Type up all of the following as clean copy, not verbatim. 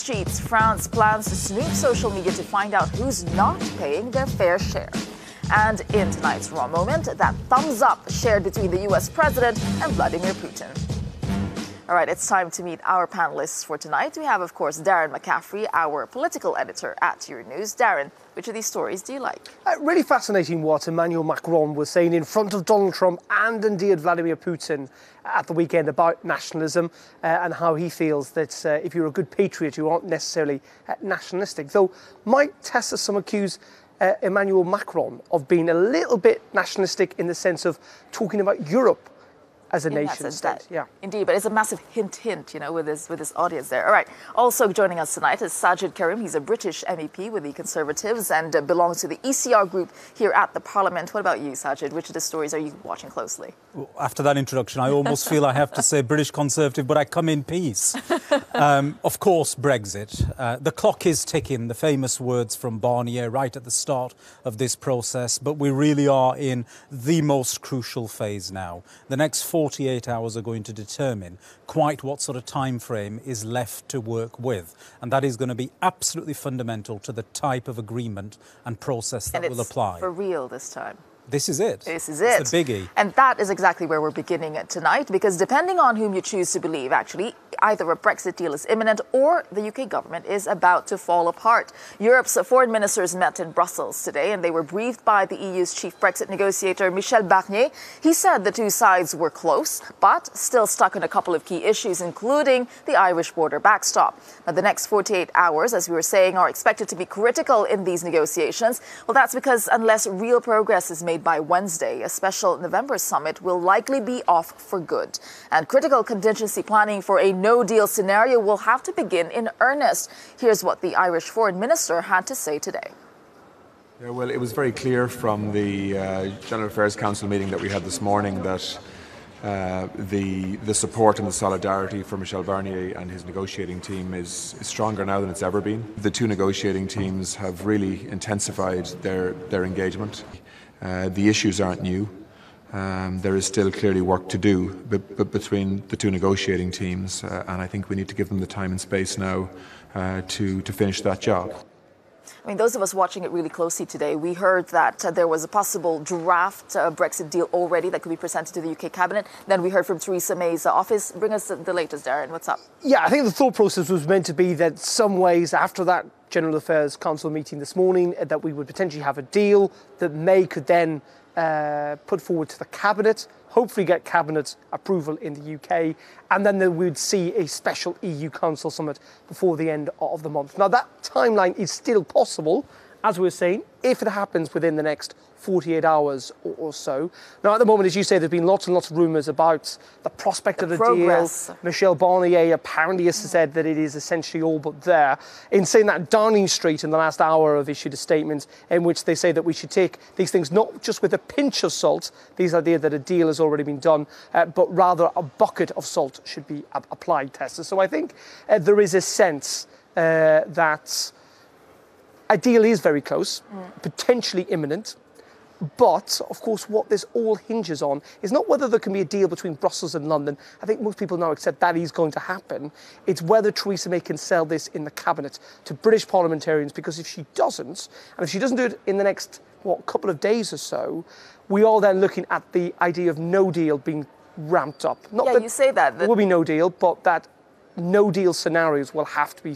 cheats, France plans to snoop social media to find out who's not paying their fair share. And in tonight's Raw Moment, that thumbs up shared between the U.S. President and Vladimir Putin. All right, it's time to meet our panelists for tonight. We have, of course, Darren McCaffrey, our political editor at Euronews. Darren, which of these stories do you like? Really fascinating what Emmanuel Macron was saying in front of Donald Trump and indeed Vladimir Putin at the weekend about nationalism and how he feels that if you're a good patriot, you aren't necessarily nationalistic. Though might test some accuse Emmanuel Macron of being a little bit nationalistic in the sense of talking about Europe as a nation state. Yeah. Indeed, but it's a massive hint, with this audience there. All right. Also joining us tonight is Sajid Karim. He's a British MEP with the Conservatives and belongs to the ECR group here at the Parliament. What about you, Sajid? Which of the stories are you watching closely? Well, after that introduction, I almost feel I have to say British Conservative, but I come in peace. Of course, Brexit. The clock is ticking, the famous words from Barnier right at the start of this process, but we really are in the most crucial phase now. The next 48 hours are going to determine quite what sort of time frame is left to work with. And that is going to be absolutely fundamental to the type of agreement and process that will apply. For real this time. This is it. This is it. It's the biggie. And that is exactly where we're beginning tonight, because depending on whom you choose to believe, actually, either a Brexit deal is imminent or the UK government is about to fall apart. Europe's foreign ministers met in Brussels today, and they were briefed by the EU's chief Brexit negotiator, Michel Barnier. He said the two sides were close, but still stuck on a couple of key issues, including the Irish border backstop. Now, the next 48 hours, as we were saying, are expected to be critical in these negotiations. Well, that's because unless real progress is made by Wednesday, a special November summit will likely be off for good. And critical contingency planning for a no-deal scenario will have to begin in earnest. Here's what the Irish foreign minister had to say today. Yeah, well, it was very clear from the General Affairs Council meeting that we had this morning that the support and the solidarity for Michel Barnier and his negotiating team is stronger now than it's ever been. The two negotiating teams have really intensified their engagement. The issues aren't new. There is still clearly work to do between the two negotiating teams, and I think we need to give them the time and space now to finish that job. I mean, those of us watching it really closely today, we heard that there was a possible draft Brexit deal already that could be presented to the UK cabinet. Then we heard from Theresa May's office. Bring us the latest, Darren. What's up? Yeah, I think the thought process was meant to be that some ways after that General Affairs Council meeting this morning that we would potentially have a deal that May could then put forward to the cabinet, hopefully get cabinet approval in the UK, and then we would see a special EU Council summit before the end of the month. Now, that timeline is still possible, as we were saying, if it happens within the next 48 hours or so. Now, at the moment, as you say, there's been lots and lots of rumours about the prospect of the deal. Michel Barnier apparently has said that it is essentially all but there. In saying that, Downing Street in the last hour have issued a statement in which they say that we should take these things not just with a pinch of salt, this idea that a deal has already been done, but rather a bucket of salt should be applied, Tessa. So I think there is a sense that a deal is very close, potentially imminent. But, of course, what this all hinges on is not whether there can be a deal between Brussels and London. I think most people now accept that is going to happen. It's whether Theresa May can sell this in the cabinet to British parliamentarians, because if she doesn't, and if she doesn't do it in the next, couple of days or so, we are then looking at the idea of no deal being ramped up. Not that you say that. There will be no deal, but that no-deal scenarios will have to be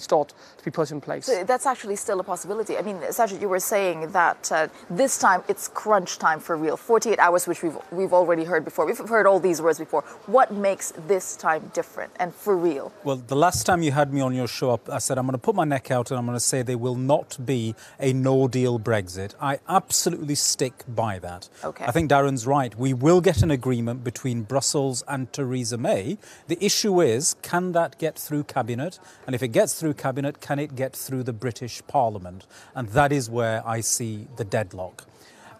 put in place. So that's actually still a possibility. I mean, Sajid, you were saying that this time it's crunch time for real. 48 hours, which we've already heard before. We've heard all these words before. What makes this time different and for real? Well, the last time you had me on your show, I said I'm going to put my neck out and I'm going to say there will not be a no-deal Brexit. I absolutely stick by that. Okay. I think Darren's right. We will get an agreement between Brussels and Theresa May. The issue is, can that get through Cabinet? And if it gets through Cabinet, can it get through the British Parliament? And that is where I see the deadlock.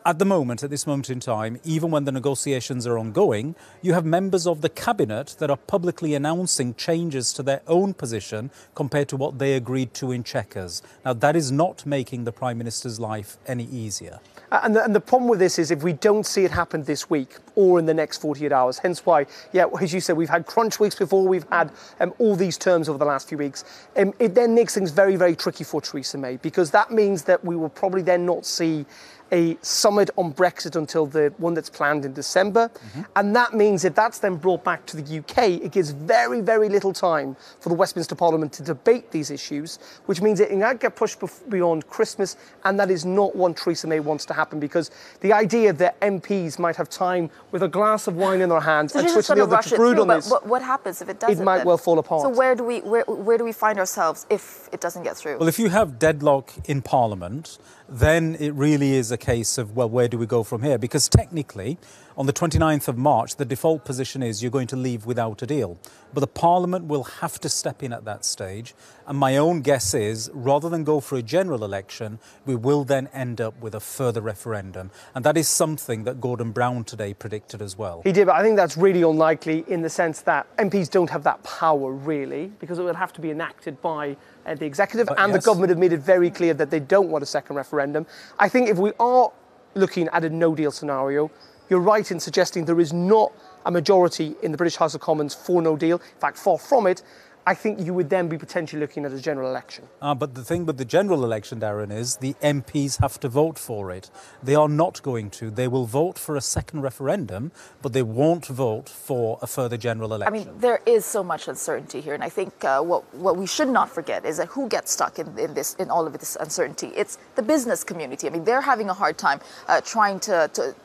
At this moment in time, even when the negotiations are ongoing, you have members of the Cabinet that are publicly announcing changes to their own position compared to what they agreed to in Chequers. Now, that is not making the Prime Minister's life any easier. And the problem with this is if we don't see it happen this week or in the next 48 hours, hence why, as you said, we've had crunch weeks before, we've had all these terms over the last few weeks. It then makes things very, very tricky for Theresa May, because that means that we will probably then not see a summit on Brexit until the one that's planned in December. And that means if that's then brought back to the UK, it gives very, very little time for the Westminster Parliament to debate these issues, which means it might get pushed beyond Christmas, and that is not what Theresa May wants to happen, because the idea that MPs might have time with a glass of wine in their hands and switch the other to brood on this, what happens if it doesn't? It might well fall apart. So where do we find ourselves if it doesn't get through? Well, if you have deadlock in Parliament, then it really is a case of, well, where do we go from here? Because technically, on the 29th of March, the default position is you're going to leave without a deal. But the Parliament will have to step in at that stage. And my own guess is, rather than go for a general election, we will then end up with a further referendum. And that is something that Gordon Brown today predicted as well. He did, but I think that's really unlikely in the sense that MPs don't have that power, really, because it would have to be enacted by the executive, and the government have made it very clear that they don't want a second referendum. I think if we are looking at a no-deal scenario, you're right in suggesting there is not a majority in the British House of Commons for no deal. In fact, far from it. I think you would then be potentially looking at a general election. But the thing with the general election, Darren, is the MPs have to vote for it. They are not going to. They will vote for a second referendum, but they won't vote for a further general election. I mean, there is so much uncertainty here, and I think what we should not forget is that who gets stuck in all of this uncertainty? It's the business community. I mean, they're having a hard time trying to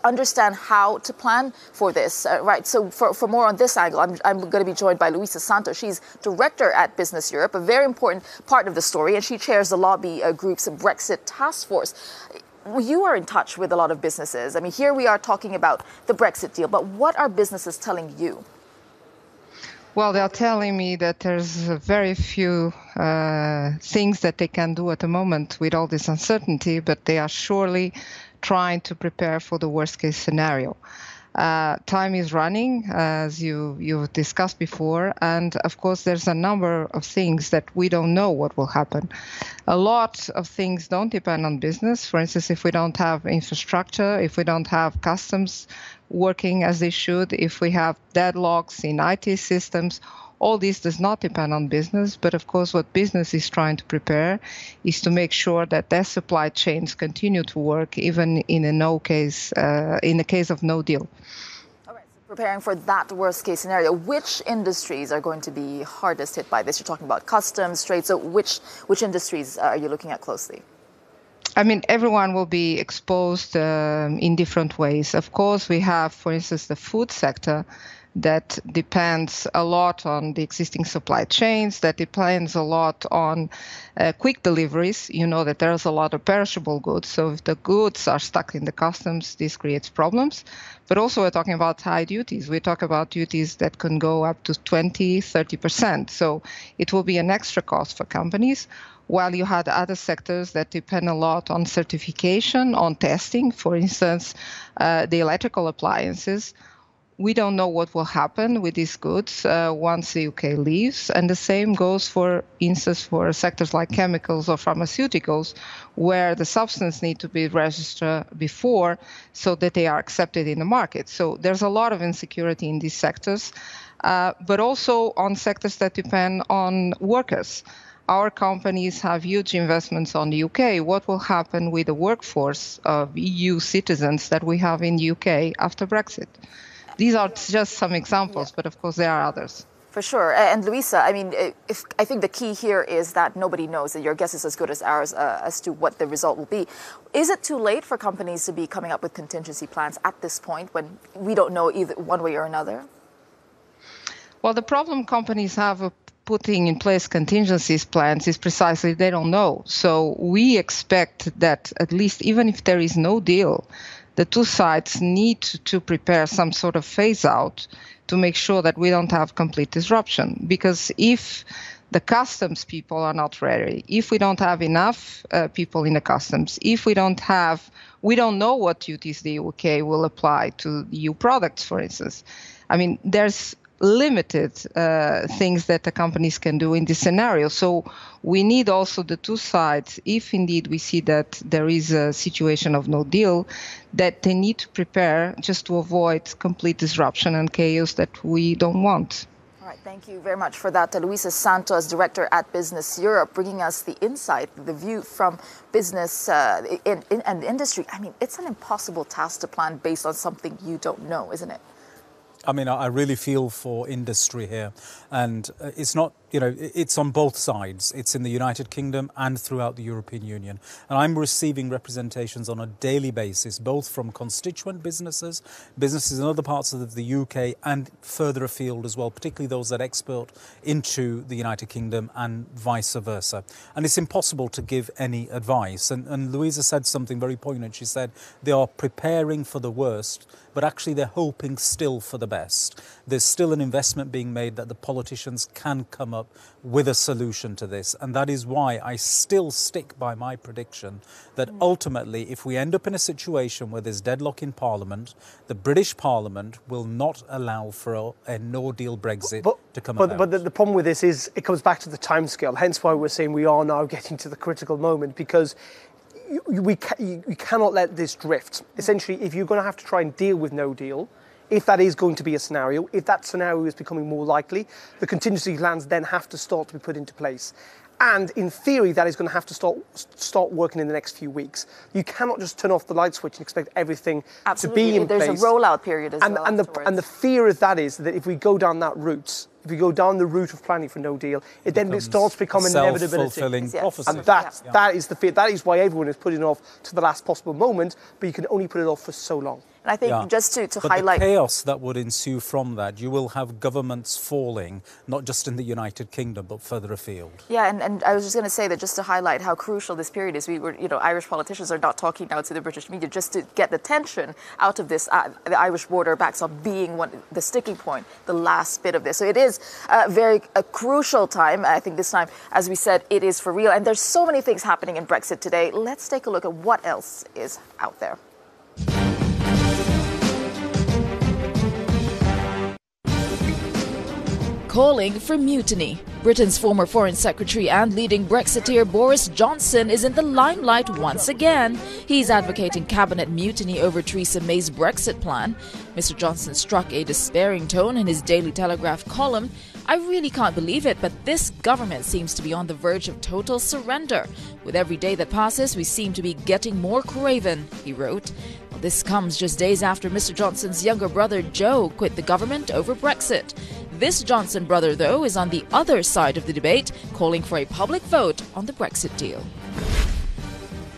understand how to plan for this, right? So for more on this angle, I'm going to be joined by Luisa Santos. She's director at Business Europe, a very important part of the story, and she chairs the lobby group's Brexit task force. You are in touch with a lot of businesses. I mean, here we are talking about the Brexit deal, but what are businesses telling you? Well, they are telling me that there's very few things that they can do at the moment with all this uncertainty, but they are surely trying to prepare for the worst case scenario. Time is running, as you've discussed before, and of course there's a number of things that we don't know what will happen. A lot of things don't depend on business. For instance, if we don't have infrastructure, if we don't have customs working as they should, if we have deadlocks in IT systems, all this does not depend on business, but of course what business is trying to prepare is to make sure that their supply chains continue to work even in the case of no deal. All right, so preparing for that worst case scenario, which industries are going to be hardest hit by this? You're talking about customs, trade, so which industries are you looking at closely? I mean, everyone will be exposed in different ways. Of course, we have, for instance, the food sector that depends a lot on the existing supply chains, that depends a lot on quick deliveries. You know that there's a lot of perishable goods. So if the goods are stuck in the customs, this creates problems. But also we're talking about high duties. We talk about duties that can go up to 20, 30%. So it will be an extra cost for companies. While you had other sectors that depend a lot on certification, on testing, for instance, the electrical appliances. We don't know what will happen with these goods once the UK leaves. And the same goes, for instance, for sectors like chemicals or pharmaceuticals, where the substance need to be registered before so that they are accepted in the market. So there's a lot of insecurity in these sectors, but also on sectors that depend on workers. Our companies have huge investments on the UK. What will happen with the workforce of EU citizens that we have in the UK after Brexit? These are just some examples, but of course there are others. For sure. And Luisa, I mean, I think the key here is that nobody knows, and your guess is as good as ours as to what the result will be. Is it too late for companies to be coming up with contingency plans at this point when we don't know either one way or another? Well, the problem companies have of putting in place contingency plans is precisely they don't know. So we expect that at least even if there is no deal, the two sides need to prepare some sort of phase out to make sure that we don't have complete disruption. Because if the customs people are not ready, if we don't have enough people in the customs, if we don't know what duties the UK will apply to EU products, for instance. I mean, there's limited things that the companies can do in this scenario. So we need also the two sides, if indeed we see that there is a situation of no deal, that they need to prepare just to avoid complete disruption and chaos that we don't want. All right, thank you very much for that. Luisa Santos, Director at Business Europe, bringing us the insight, the view from business and the industry. I mean, it's an impossible task to plan based on something you don't know, isn't it? I mean, I really feel for industry here. And it's not, it's on both sides. It's in the United Kingdom and throughout the European Union. And I'm receiving representations on a daily basis, both from constituent businesses in other parts of the UK and further afield as well, particularly those that export into the United Kingdom and vice versa. And it's impossible to give any advice. And Louisa said something very poignant. She said they are preparing for the worst, but actually they're hoping still for the best. There's still an investment being made that the politicians can come up with a solution to this. And that is why I still stick by my prediction that ultimately, if we end up in a situation where there's deadlock in Parliament, the British Parliament will not allow for a no-deal Brexit to come about. But the problem with this is it comes back to the timescale, hence why we're saying we are now getting to the critical moment, because you cannot let this drift. Essentially, if you're going to have to try and deal with no deal, if that is going to be a scenario, if that scenario is becoming more likely, the contingency plans then have to start to be put into place. And in theory, that is going to have to start working in the next few weeks. You cannot just turn off the light switch and expect everything to be in place. There's a rollout period as well. And the fear of that is that if we go down that route, if we go down the route of planning for no deal, it starts to become an inevitability. Self-fulfilling prophecy. And that is the fear. That is why everyone is putting it off to the last possible moment, but you can only put it off for so long. And I think just to highlight... the chaos that would ensue from that, you will have governments falling, not just in the United Kingdom, but further afield. Yeah, and I was just going to say that just to highlight how crucial this period is, Irish politicians are not talking now to the British media just to get the tension out of this, the Irish border backstop being the sticking point, the last bit of this. So it is a crucial time. I think this time, as we said, it is for real. And there's so many things happening in Brexit today. Let's take a look at what else is out there. Calling for mutiny. Britain's former Foreign Secretary and leading Brexiteer Boris Johnson is in the limelight once again. He's advocating cabinet mutiny over Theresa May's Brexit plan. Mr. Johnson struck a despairing tone in his Daily Telegraph column. I really can't believe it, but this government seems to be on the verge of total surrender. With every day that passes, we seem to be getting more craven, he wrote. Well, this comes just days after Mr. Johnson's younger brother Joe quit the government over Brexit. This Johnson brother, though, is on the other side of the debate, calling for a public vote on the Brexit deal.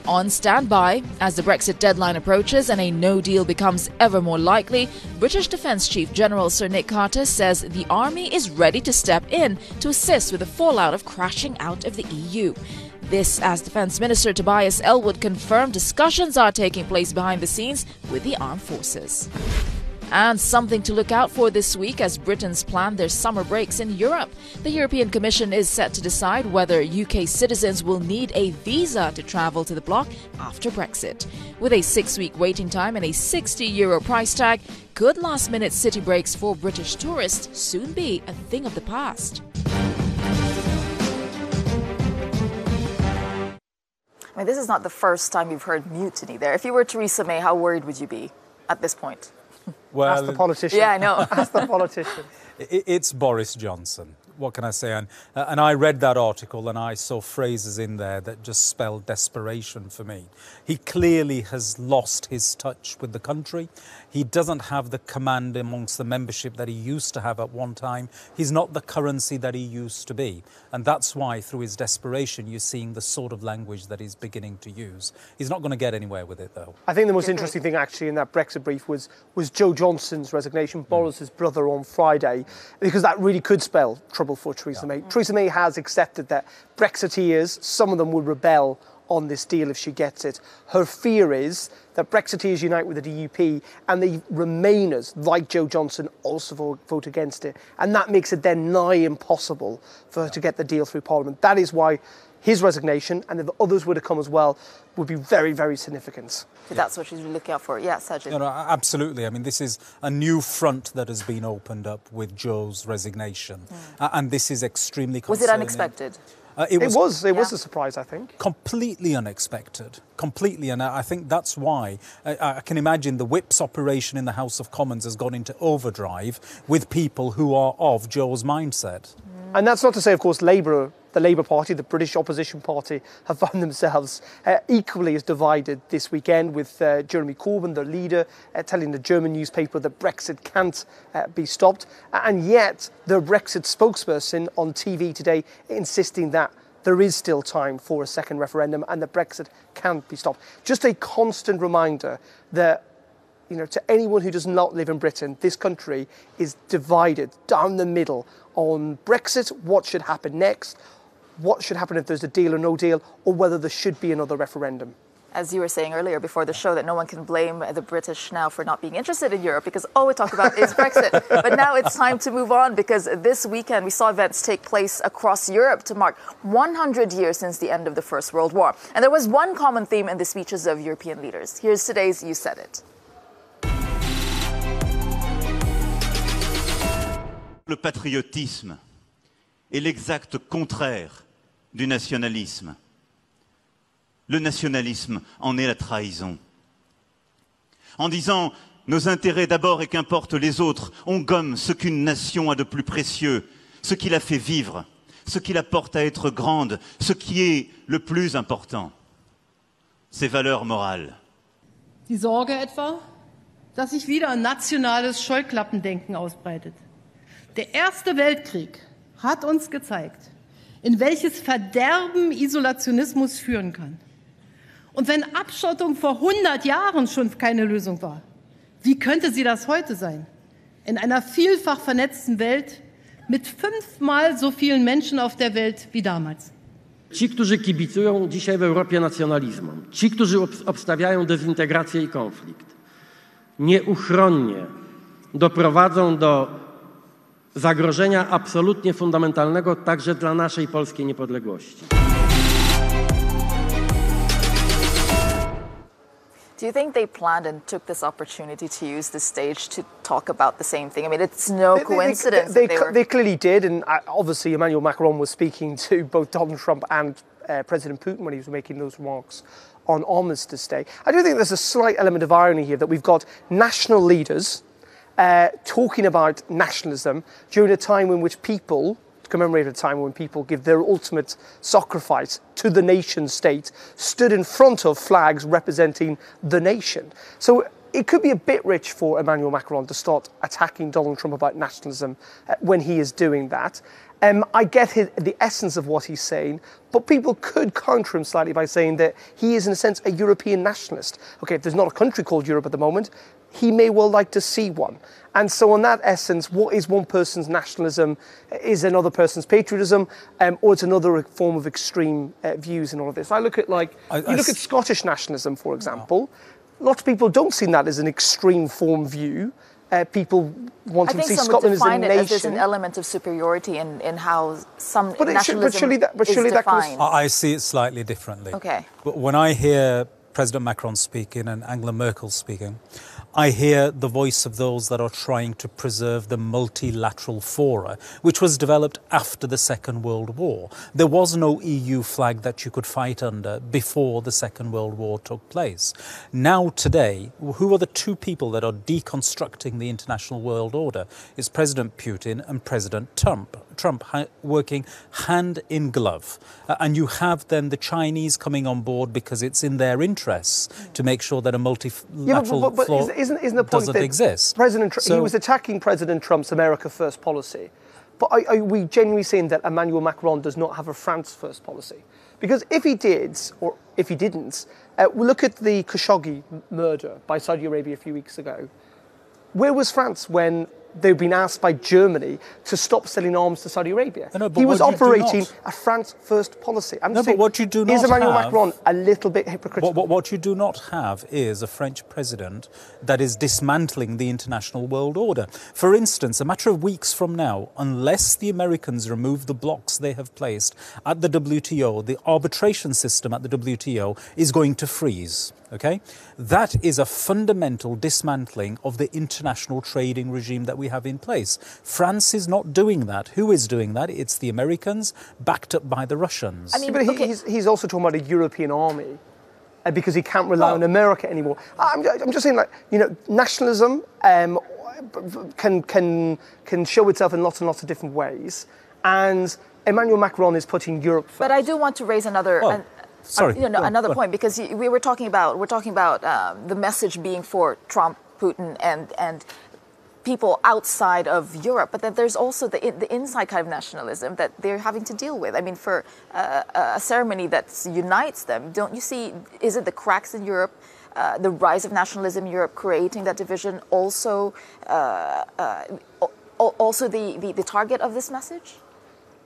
On standby, as the Brexit deadline approaches and a no deal becomes ever more likely, British Defence Chief General Sir Nick Carter says the army is ready to step in to assist with the fallout of crashing out of the EU. This as Defence Minister Tobias Ellwood confirmed discussions are taking place behind the scenes with the armed forces. And something to look out for this week as Britons plan their summer breaks in Europe. The European Commission is set to decide whether UK citizens will need a visa to travel to the bloc after Brexit. With a 6-week waiting time and a €60 price tag, could last-minute city breaks for British tourists soon be a thing of the past? I mean, this is not the first time you've heard mutiny there. If you were Theresa May, how worried would you be at this point? Well, ask the politician. Yeah, I know. Ask the politician. It's Boris Johnson. What can I say? And I read that article and I saw phrases in there that just spelled desperation for me. He clearly has lost his touch with the country. He doesn't have the command amongst the membership that he used to have at one time. He's not the currency that he used to be. And that's why, through his desperation, you're seeing the sort of language that he's beginning to use. He's not going to get anywhere with it, though. I think the most interesting thing, actually, in that Brexit brief was Joe Johnson's resignation, Boris's brother, on Friday, because that really could spell trouble for Theresa May. Theresa May has accepted that Brexiteers, some of them will rebel on this deal if she gets it. Her fear is that Brexiteers unite with the DUP and the Remainers, like Joe Johnson, also vote against it. And that makes it then nigh impossible for her to get the deal through Parliament. That is why his resignation, and if others were to come as well, would be very, very significant. So that's what she's looking out for. Yeah, Sajid. No, absolutely. I mean, this is a new front that has been opened up with Joe's resignation. And this is extremely concerning. Was it unexpected? It was a surprise, I think. Completely unexpected. Completely. And I think that's why I can imagine the whip's operation in the House of Commons has gone into overdrive with people who are of Joe's mindset. And that's not to say, of course, Labour, the Labour Party, the British opposition party, have found themselves equally as divided this weekend, with Jeremy Corbyn, the leader, telling the German newspaper that Brexit can't be stopped. And yet the Brexit spokesperson on TV today insisting that there is still time for a second referendum and that Brexit can't be stopped. Just a constant reminder that, you know, to anyone who does not live in Britain, this country is divided down the middle on Brexit, what should happen next, what should happen if there's a deal or no deal, or whether there should be another referendum. As you were saying earlier before the show, that no one can blame the British now for not being interested in Europe, because all we talk about is Brexit. But now it's time to move on, because this weekend we saw events take place across Europe to mark 100 years since the end of the First World War. And there was one common theme in the speeches of European leaders. Here's today's You Said It. Le patriotisme est l'exact contraire du nationalisme. Le nationalisme en est la trahison. En disant « nos intérêts d'abord et qu'importe les autres », on gomme ce qu'une nation a de plus précieux, ce qui la fait vivre, ce qui la porte à être grande, ce qui est le plus important, ses valeurs morales. Die Sorge etwa, dass sich wieder ein nationales Scheuklappendenken ausbreitet. Der Erste Weltkrieg hat uns gezeigt, in welches Verderben Isolationismus führen kann. Und wenn Abschottung vor 100 Jahren schon keine Lösung war, wie könnte sie das heute sein? In einer vielfach vernetzten Welt mit 5-mal so vielen Menschen auf der Welt wie damals. Ci, którzy kibicują dzisiaj w Europie nacjonalizmom, ci, którzy obstawiają dezintegrację i konflikt, nieuchronnie doprowadzą do zagrożenia absolutnie fundamentalnego także dla naszej polskiej niepodległości. Do you think they planned and took this opportunity to use this stage to talk about the same thing? I mean, it's no coincidence. They clearly did, and obviously Emmanuel Macron was speaking to both Donald Trump and President Putin when he was making those remarks on Armistice Day. I do think there's a slight element of irony here that we've got national leaders talking about nationalism during a time in which people, to commemorate a time when people give their ultimate sacrifice to the nation state, stood in front of flags representing the nation. So it could be a bit rich for Emmanuel Macron to start attacking Donald Trump about nationalism when he is doing that. I get the essence of what he's saying, but people could counter him slightly by saying that he is, in a sense, a European nationalist. Okay, if there's not a country called Europe at the moment, he may well like to see one. And so in that essence, what is one person's nationalism is another person's patriotism, or it's another form of extreme views in all of this. I look at, like, you look at Scottish nationalism, for example. Lots of people don't see that as an extreme form view. People wanting to see Scotland as a nation. I think some would define it as there's an element of superiority in how some nationalism but surely is defined. I see it slightly differently. Okay. But when I hear President Macron speaking and Angela Merkel speaking, I hear the voice of those that are trying to preserve the multilateral fora, which was developed after the Second World War. There was no EU flag that you could fight under before the Second World War took place. Now, today, who are the two people that are deconstructing the international world order? It's President Putin and President Trump working hand in glove. And you have then the Chinese coming on board because it's in their interests to make sure that a multilateral floor isn't the point doesn't exist. He was attacking President Trump's America First policy. But are we genuinely saying that Emmanuel Macron does not have a France First policy? Because if he did, or if he didn't, look at the Khashoggi murder by Saudi Arabia a few weeks ago. Where was France when they've been asked by Germany to stop selling arms to Saudi Arabia. No, he was operating a France-first policy. I'm just saying, but what you do not is Emmanuel have, Macron a little bit hypocritical? What you do not have is a French president that is dismantling the international world order. For instance, a matter of weeks from now, unless the Americans remove the blocks they have placed at the WTO, the arbitration system at the WTO is going to freeze. Okay? That is a fundamental dismantling of the international trading regime that we have in place. France is not doing that. Who is doing that? It's the Americans, backed up by the Russians. I mean, but he's also talking about a European army because he can't rely on America anymore. I'm just saying, like, you know, nationalism can show itself in lots and lots of different ways, and Emmanuel Macron is putting Europe first. But I do want to raise another. Another point, because we're talking about the message being for Trump, Putin, and people outside of Europe, but then there's also the inside kind of nationalism that they're having to deal with. I mean, for a ceremony that unites them, don't you see? Is it the cracks in Europe, the rise of nationalism in Europe, creating that division? Also the target of this message?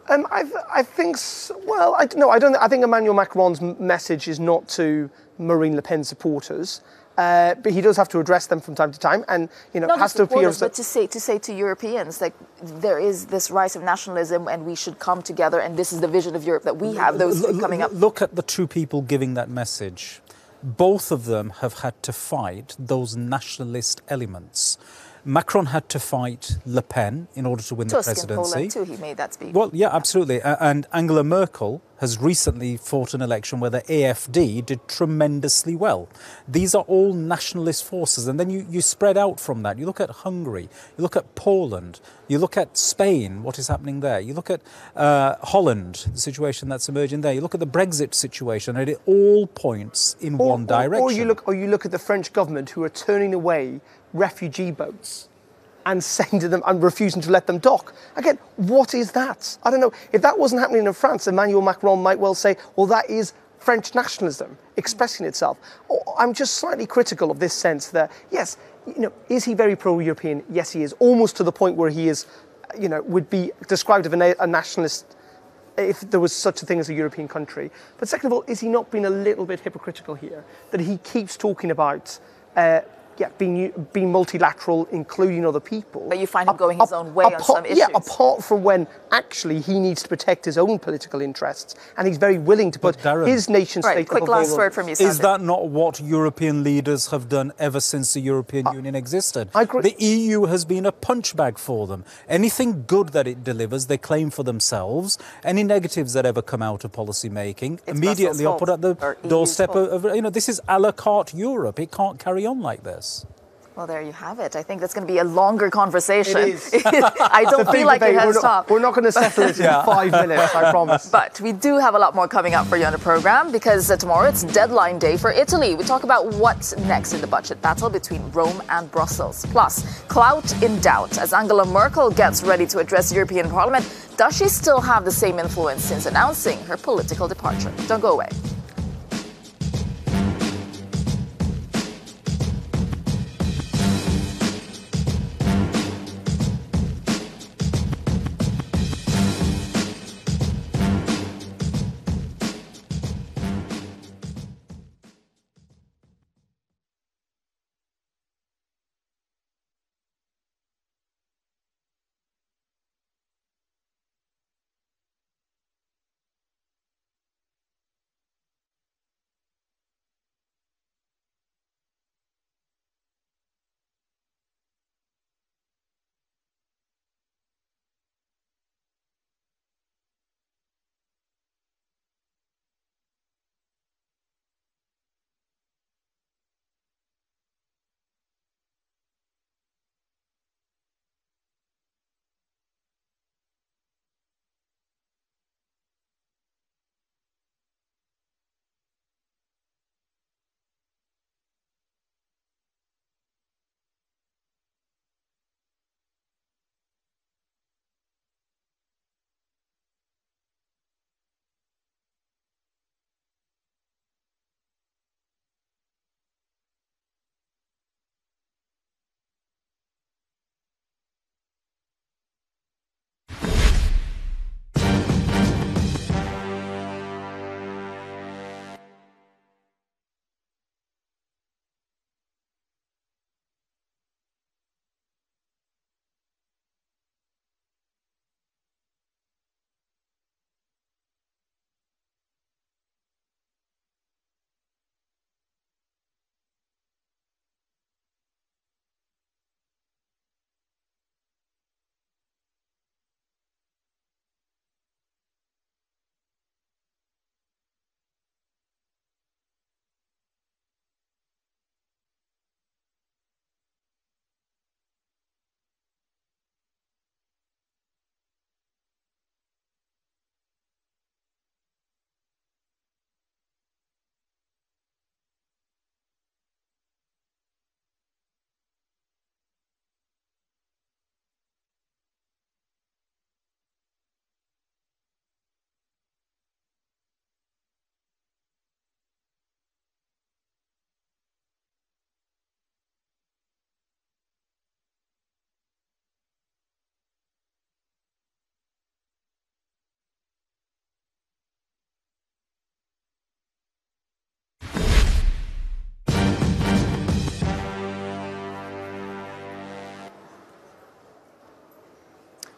I think. Well, I don't. I think Emmanuel Macron's message is not to Marine Le Pen supporters, but he does have to address them from time to time, and not has to appear. But to say to Europeans, like, there is this rise of nationalism, and we should come together, and this is the vision of Europe that we have. Those coming up. Look at the two people giving that message. Both of them have had to fight those nationalist elements. Macron had to fight Le Pen in order to win the presidency. In Poland too, he made that speech. Well, yeah, absolutely. And Angela Merkel has recently fought an election where the AfD did tremendously well. These are all nationalist forces. And then you spread out from that. You look at Hungary, you look at Poland, you look at Spain, what is happening there. You look at Holland, the situation that's emerging there. You look at the Brexit situation, and it all points in one direction. Or you look at the French government, who are turning away refugee boats and saying to them and refusing to let them dock. Again, what is that? I don't know. If that wasn't happening in France, Emmanuel Macron might well say, well, that is French nationalism expressing itself. I'm just slightly critical of this sense that, yes, is he very pro-European? Yes, he is, almost to the point where he is, would be described as a nationalist if there was such a thing as a European country. But second of all, is he not being a little bit hypocritical here? That he keeps talking about being multilateral, including other people. But you find him going his own way on some issues. Yeah, apart from when actually he needs to protect his own political interests, and he's very willing to put his nation state. Right, quick last word from you, Sandy. Is that not what European leaders have done ever since the European Union existed? I agree. The EU has been a punchbag for them. Anything good that it delivers, they claim for themselves. Any negatives that ever come out of policy making, immediately are put at the doorstep of, this is a la carte Europe. It can't carry on like this. Well, there you have it. I think that's going to be a longer conversation. It is. I don't feel like it has stopped. We're not going to settle it in 5 minutes, I promise. But we do have a lot more coming up for you on the program, because tomorrow it's deadline day for Italy. We talk about what's next in the budget battle between Rome and Brussels. Plus, clout in doubt as Angela Merkel gets ready to address European Parliament. Does she still have the same influence since announcing her political departure? Don't go away.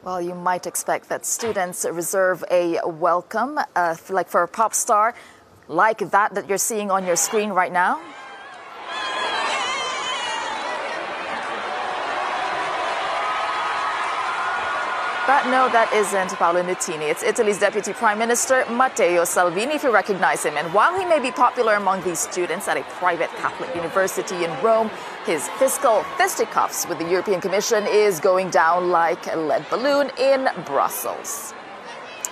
Well, you might expect that students reserve a welcome, like for a pop star, like that you're seeing on your screen right now. But no, that isn't Paolo Nutini. It's Italy's Deputy Prime Minister, Matteo Salvini, if you recognize him. And while he may be popular among these students at a private Catholic university in Rome, his fiscal fisticuffs with the European Commission is going down like a lead balloon in Brussels.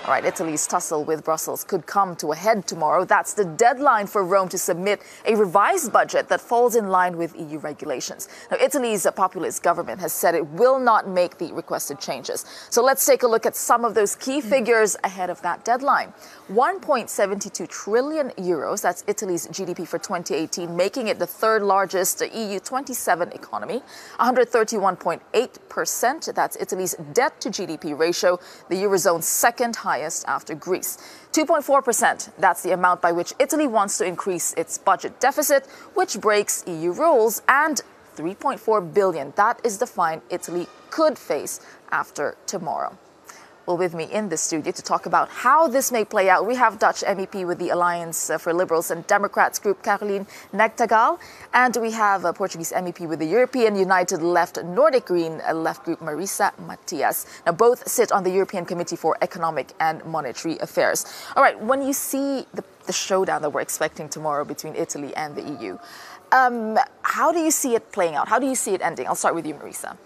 All right, Italy's tussle with Brussels could come to a head tomorrow. That's the deadline for Rome to submit a revised budget that falls in line with EU regulations. Now, Italy's populist government has said it will not make the requested changes. So let's take a look at some of those key figures ahead of that deadline. 1.72 trillion euros, that's Italy's GDP for 2018, making it the third largest EU 27 economy. 131.8%, that's Italy's debt to GDP ratio, the Eurozone's second highest after Greece. 2.4%, that's the amount by which Italy wants to increase its budget deficit, which breaks EU rules, and 3.4 billion, that is the fine Italy could face after tomorrow. Well, with me in the studio to talk about how this may play out, we have Dutch MEP with the Alliance for Liberals and Democrats group, Caroline Nechtegal, and we have a Portuguese MEP with the European United Left Nordic Green Left group, Marisa Matias. Now, both sit on the European Committee for Economic and Monetary Affairs. All right, when you see the showdown that we're expecting tomorrow between Italy and the EU, how do you see it playing out? How do you see it ending? I'll start with you, Marisa.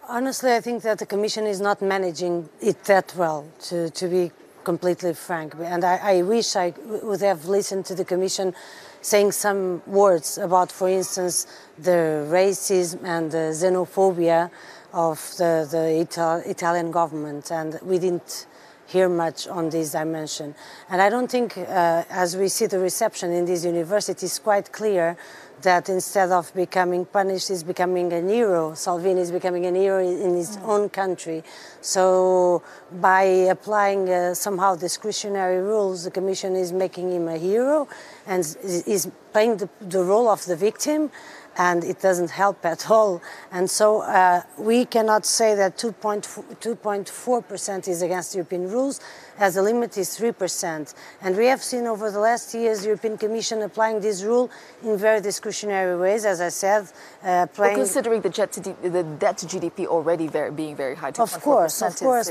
Honestly, I think that the Commission is not managing it that well, to be completely frank. And I wish I would have listened to the Commission saying some words about, for instance, the racism and the xenophobia of the Italian government. And we didn't hear much on this dimension. And I don't think, as we see the reception in these universities, quite clear that instead of becoming punished, is becoming a hero. Salvini is becoming a hero in his own country. So by applying somehow discretionary rules, the Commission is making him a hero and is playing the role of the victim, and it doesn't help at all. And so we cannot say that 2.4% is against European rules, as the limit is 3%. And we have seen over the last years the European Commission applying this rule in very discretionary ways, as I said. Considering the debt to GDP already being very high, of course,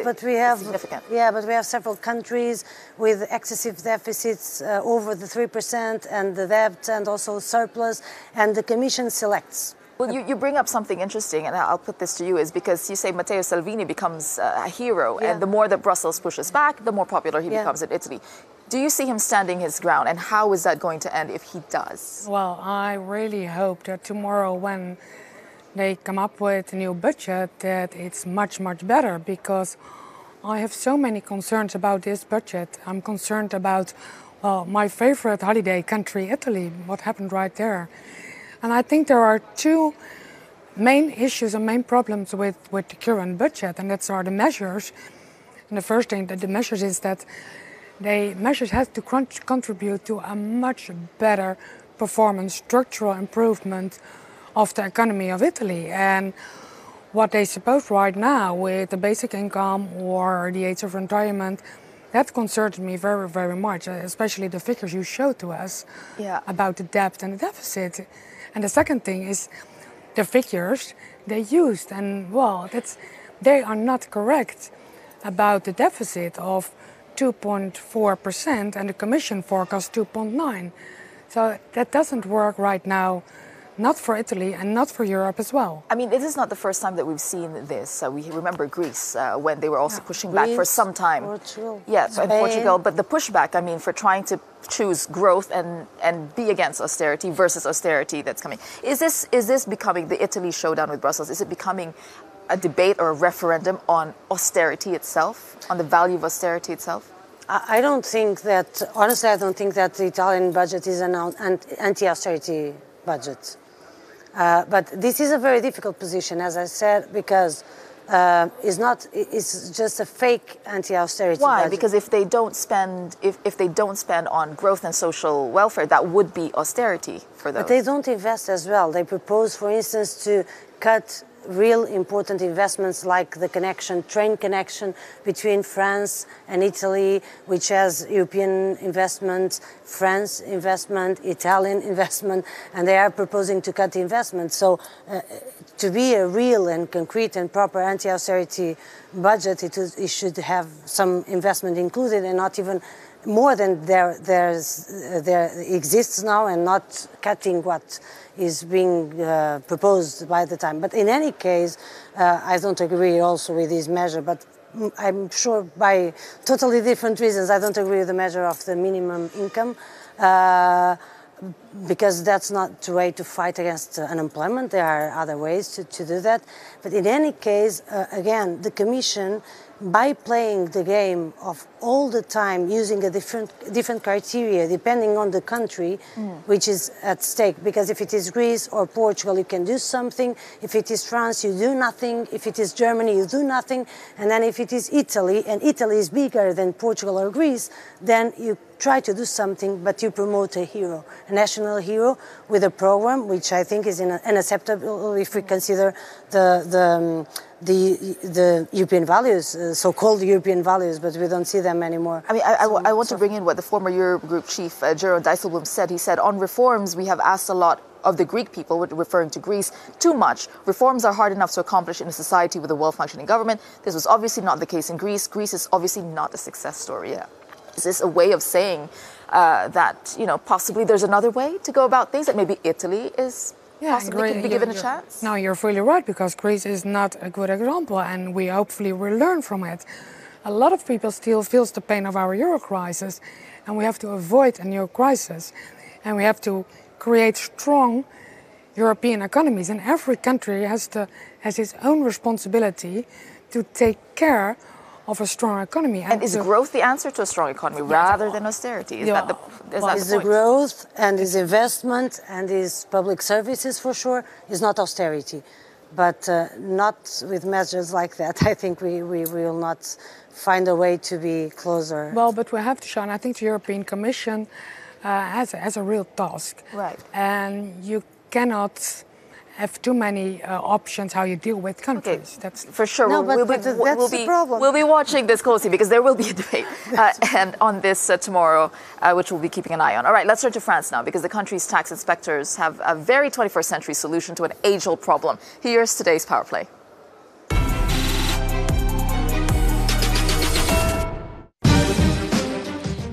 but we have significant. Yeah, but we have several countries with excessive deficits over the 3%, and the debt, and also surplus, and the Commission selects. Well, you bring up something interesting, and I'll put this to you, is because you say Matteo Salvini becomes a hero, and the more that Brussels pushes back, the more popular he becomes in Italy. Do you see him standing his ground, and how is that going to end if he does? Well, I really hope that tomorrow, when they come up with a new budget, that it's much, much better, because I have so many concerns about this budget. I'm concerned about, well, my favorite holiday country, Italy, what happened right there. And I think there are two main issues and main problems with the current budget, and that's are the measures. And the first thing that the measures is that the measures have to contribute to a much better performance, structural improvement of the economy of Italy. And what they suppose right now with the basic income or the age of retirement, that concerns me very, very much, especially the figures you showed to us about the debt and the deficit. And the second thing is the figures they used, and well, they are not correct about the deficit of 2.4%, and the Commission forecast 2.9%. So that doesn't work right now, not for Italy and not for Europe as well. I mean, this is not the first time that we've seen this. We remember Greece when they were also pushing back for some time. Portugal. Yeah, and Portugal. But the pushback, I mean, for trying to choose growth and be against austerity versus austerity that's coming. Is this becoming the Italy showdown with Brussels? Is it becoming a debate or a referendum on austerity itself, on the value of austerity itself? I don't think that, honestly, I don't think that the Italian budget is an anti-austerity budget. But this is a very difficult position, as I said, because it's just a fake anti-austerity Why? budget. Because if they don't spend, if they don't spend on growth and social welfare, that would be austerity for those. But they don't invest as well. They propose, for instance, to cut real important investments like the train connection between France and Italy, which has European investment, France investment, Italian investment, and they are proposing to cut the investment. So to be a real and concrete and proper anti-austerity budget, it should have some investment included and not even more than there exists now, and not cutting what is being proposed by the time. But in any case, I don't agree also with this measure, but I'm sure by totally different reasons I don't agree with the measure of the minimum income, because that's not the way to fight against unemployment. There are other ways to do that. But in any case, again, the Commission, by playing the game of all the time using a different criteria depending on the country, which is at stake, because if it is Greece or Portugal, you can do something. If it is France, you do nothing. If it is Germany, you do nothing. And then if it is Italy, and Italy is bigger than Portugal or Greece, then you try to do something, but you promote a hero, a national hero, with a program which I think is unacceptable if we consider the European values, so-called European values, but we don't see them anymore. I mean, I want to bring in what the former Eurogroup chief, Jeroen Dijsselbloem, said. He said, on reforms, we have asked a lot of the Greek people, referring to Greece, too much. Reforms are hard enough to accomplish in a society with a well-functioning government. This was obviously not the case in Greece. Greece is obviously not a success story. Yeah. Is this a way of saying that, possibly there's another way to go about things, that maybe Italy is possibly could be given a chance? No, you're fully right, because Greece is not a good example, and we hopefully will learn from it. A lot of people still feels the pain of our euro crisis, and we have to avoid a new crisis, and we have to create strong European economies, and every country has its own responsibility to take care of a strong economy. And is growth the answer to a strong economy rather than austerity? Is that the point? Is the growth and is investment and is public services for sure, is not austerity. But not with measures like that. I think we will not find a way to be closer. Well, but we have to show, and I think the European Commission has a real task. Right. And you cannot have too many options how you deal with countries. Okay. That's for sure. No, that's the problem. We'll be watching this closely, because there will be a debate and on this tomorrow, which we'll be keeping an eye on. All right, let's turn to France now, because the country's tax inspectors have a very 21st century solution to an age-old problem. Here's today's Power Play.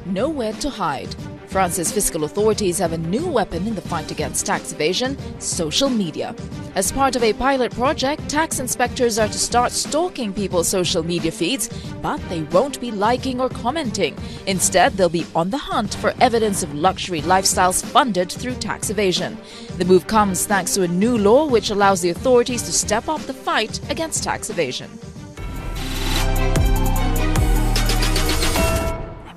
Nowhere to hide. France's fiscal authorities have a new weapon in the fight against tax evasion: social media. As part of a pilot project, tax inspectors are to start stalking people's social media feeds, but they won't be liking or commenting. Instead, they'll be on the hunt for evidence of luxury lifestyles funded through tax evasion. The move comes thanks to a new law which allows the authorities to step up the fight against tax evasion.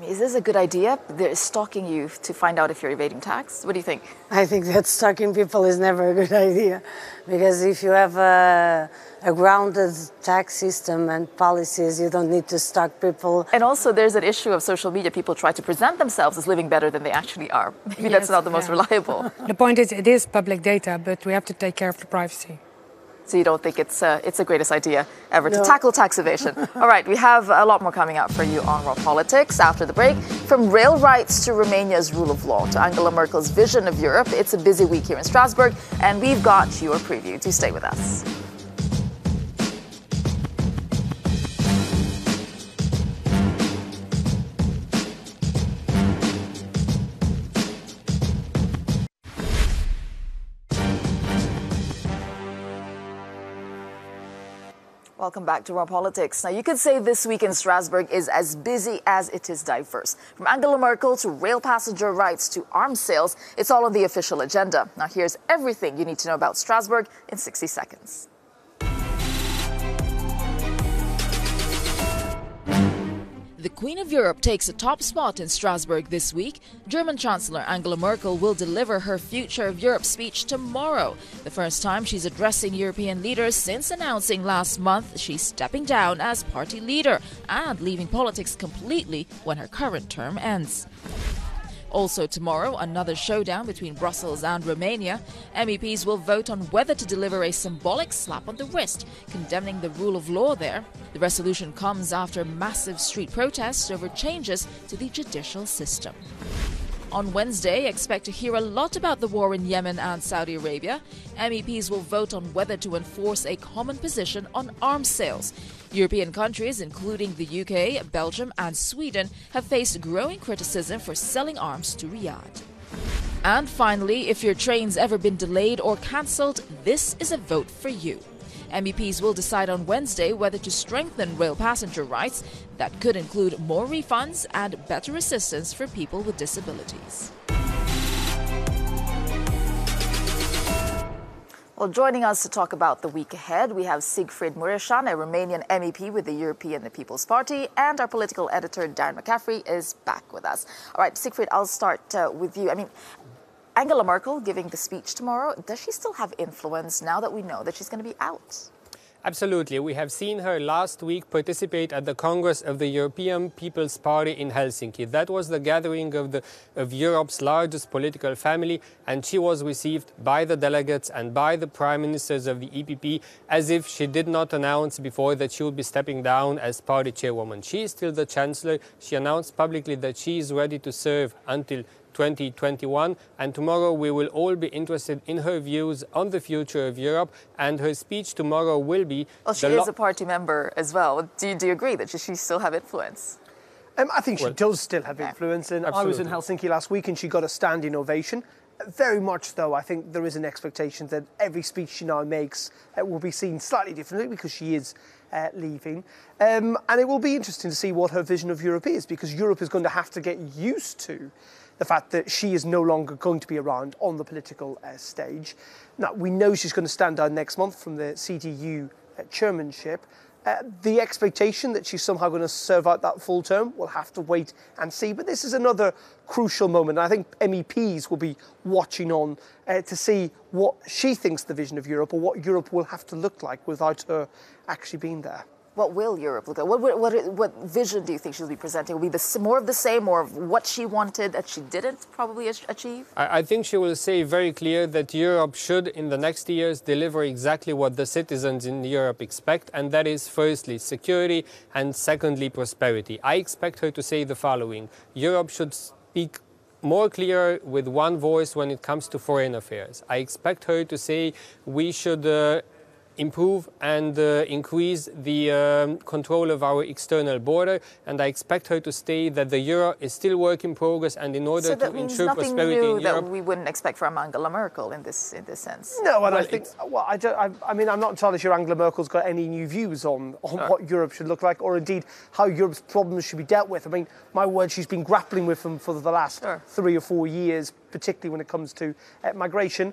Is this a good idea? They're stalking you to find out if you're evading tax? What do you think? I think that stalking people is never a good idea, because if you have a grounded tax system and policies, you don't need to stalk people. And also there's an issue of social media. People try to present themselves as living better than they actually are. Maybe that's not the most reliable. The point is, it is public data, but we have to take care of the privacy. So you don't think it's the greatest idea ever to tackle tax evasion? All right, we have a lot more coming up for you on Raw Politics after the break. From rail rights to Romania's rule of law to Angela Merkel's vision of Europe, it's a busy week here in Strasbourg, and we've got your preview. Do stay with us. Welcome back to Raw Politics. Now, you could say this week in Strasbourg is as busy as it is diverse. From Angela Merkel to rail passenger rights to arms sales, it's all on the official agenda. Now, here's everything you need to know about Strasbourg in 60 seconds. The Queen of Europe takes a top spot in Strasbourg this week. German Chancellor Angela Merkel will deliver her Future of Europe speech tomorrow, the first time she's addressing European leaders since announcing last month she's stepping down as party leader and leaving politics completely when her current term ends. Also tomorrow, another showdown between Brussels and Romania. MEPs will vote on whether to deliver a symbolic slap on the wrist, condemning the rule of law there. The resolution comes after massive street protests over changes to the judicial system. On Wednesday, expect to hear a lot about the war in Yemen and Saudi Arabia. MEPs will vote on whether to enforce a common position on arms sales. European countries, including the UK, Belgium and Sweden, have faced growing criticism for selling arms to Riyadh. And finally, if your train's ever been delayed or cancelled, this is a vote for you. MEPs will decide on Wednesday whether to strengthen rail passenger rights. That could include more refunds and better assistance for people with disabilities. Well, joining us to talk about the week ahead, we have Siegfried Mureșan, a Romanian MEP with the European People's Party, and our political editor, Darren McCaffrey, is back with us. All right, Siegfried, I'll start with you. Angela Merkel giving the speech tomorrow, does she still have influence now that we know that she's going to be out? Absolutely. We have seen her last week participate at the Congress of the European People's Party in Helsinki. That was the gathering of Europe's largest political family, and she was received by the delegates and by the prime ministers of the EPP as if she did not announce before that she would be stepping down as party chairwoman. She is still the chancellor. She announced publicly that she is ready to serve until 2021, and tomorrow we will all be interested in her views on the future of Europe, and her speech tomorrow will be... Well, she is a party member as well. Do you agree that she still have influence? I think she does still have influence, and I was in Helsinki last week and she got a standing ovation. Very much, though, I think there is an expectation that every speech she now makes will be seen slightly differently because she is leaving. And it will be interesting to see what her vision of Europe is, because Europe is going to have to get used to the fact that she is no longer going to be around on the political stage. Now, we know she's going to stand down next month from the CDU chairmanship. The expectation that she's somehow going to serve out that full term, we'll have to wait and see. But this is another crucial moment. I think MEPs will be watching on to see what she thinks the vision of Europe, or what Europe will have to look like without her actually being there. What will Europe look like? What vision do you think she'll be presenting? Will be more of the same, more of what she wanted that she didn't probably achieve? I think she will say very clear that Europe should, in the next years, deliver exactly what the citizens in Europe expect, and that is, firstly, security, and secondly, prosperity. I expect her to say the following: Europe should speak more clear with one voice when it comes to foreign affairs. I expect her to say we should improve and increase the control of our external border, and I expect her to state that the euro is still work in progress, and in order to ensure prosperity in Europe, that we wouldn't expect from Angela Merkel in this sense. No, and I think I'm not entirely sure Angela Merkel's got any new views on what Europe should look like, or indeed how Europe's problems should be dealt with. I mean, my word, she's been grappling with them for the last 3 or 4 years, particularly when it comes to migration.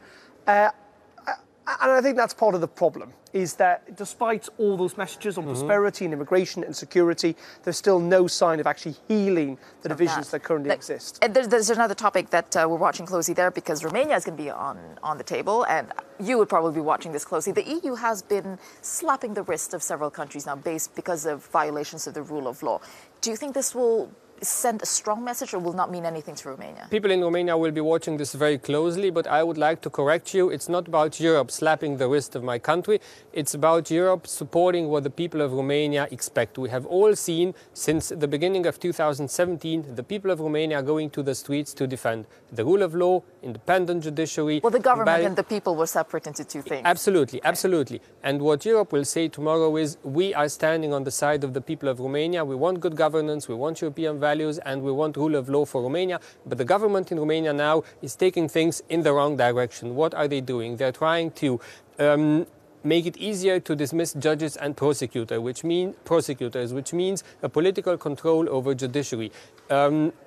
And I think that's part of the problem, is that despite all those messages on prosperity and immigration and security, there's still no sign of actually healing the divisions that currently exist. And there's another topic that we're watching closely there, because Romania is going to be on the table, and you would probably be watching this closely. The EU has been slapping the wrist of several countries now because of violations of the rule of law. Do you think this will send a strong message, or will not mean anything to Romania? People in Romania will be watching this very closely, but I would like to correct you. It's not about Europe slapping the wrist of my country. It's about Europe supporting what the people of Romania expect. We have all seen, since the beginning of 2017, the people of Romania going to the streets to defend the rule of law, independent judiciary. Well, the government and the people were separate into two things. Absolutely, absolutely. And what Europe will say tomorrow is, we are standing on the side of the people of Romania. We want good governance, we want European values, and we want rule of law for Romania. But the government in Romania now is taking things in the wrong direction. What are they doing? They're trying to make it easier to dismiss judges and prosecutors, which means a political control over judiciary,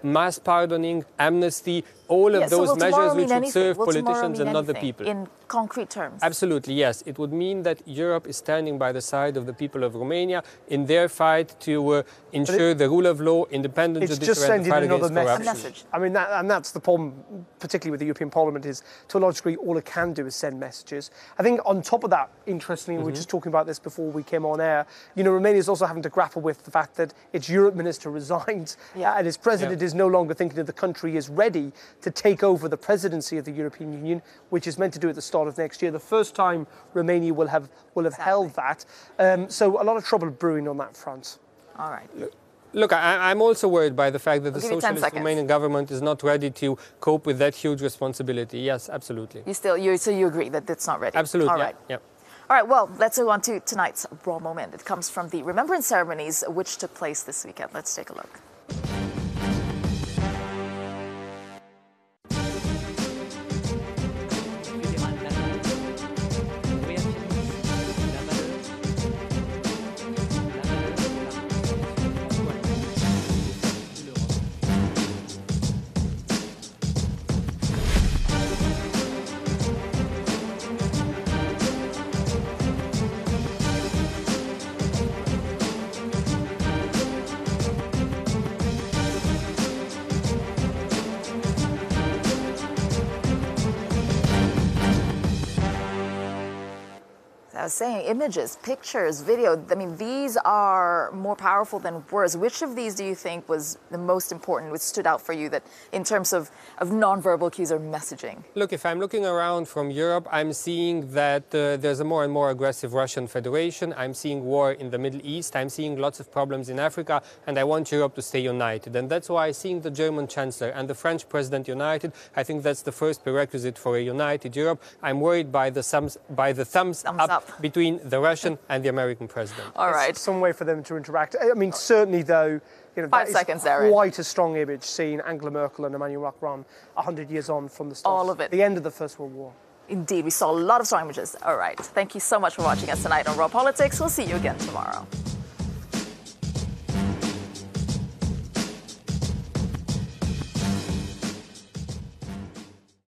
mass pardoning, amnesty, all of those measures which would serve politicians and not the people. concrete terms? Absolutely, yes. It would mean that Europe is standing by the side of the people of Romania in their fight to ensure the rule of law, independent judiciary, just sending another message. I mean, and that's the problem, particularly with the European Parliament, is to a large degree all it can do is send messages. I think on top of that, interestingly, we were just talking about this before we came on air, you know, Romania is also having to grapple with the fact that its Europe minister resigned and its president is no longer thinking that the country is ready to take over the presidency of the European Union, which is meant to do at the start of next year. The first time Romania will have held that. So a lot of trouble brewing on that front. All right. Look, I'm also worried by the fact that the socialist Romanian government is not ready to cope with that huge responsibility. Yes, absolutely. So you agree that it's not ready? Absolutely. All right. Yeah. All right, well, let's move on to tonight's raw moment. It comes from the remembrance ceremonies which took place this weekend. Let's take a look. I was saying images, pictures, video. I mean, these are more powerful than words. Which of these do you think was the most important, which stood out for you that in terms of nonverbal cues or messaging? Look, if I'm looking around from Europe, I'm seeing that there's a more and more aggressive Russian Federation. I'm seeing war in the Middle East. I'm seeing lots of problems in Africa, and I want Europe to stay united. And that's why seeing the German Chancellor and the French President united, I think that's the first prerequisite for a united Europe. I'm worried by the thumbs up between the Russian and the American president. All right. Some way for them to interact. I mean, certainly, though, you know, 5 seconds, Aaron. Quite a strong image seeing Angela Merkel and Emmanuel Macron 100 years on from the start. All of it. The end of the First World War. Indeed, we saw a lot of strong images. All right. Thank you so much for watching us tonight on Raw Politics. We'll see you again tomorrow.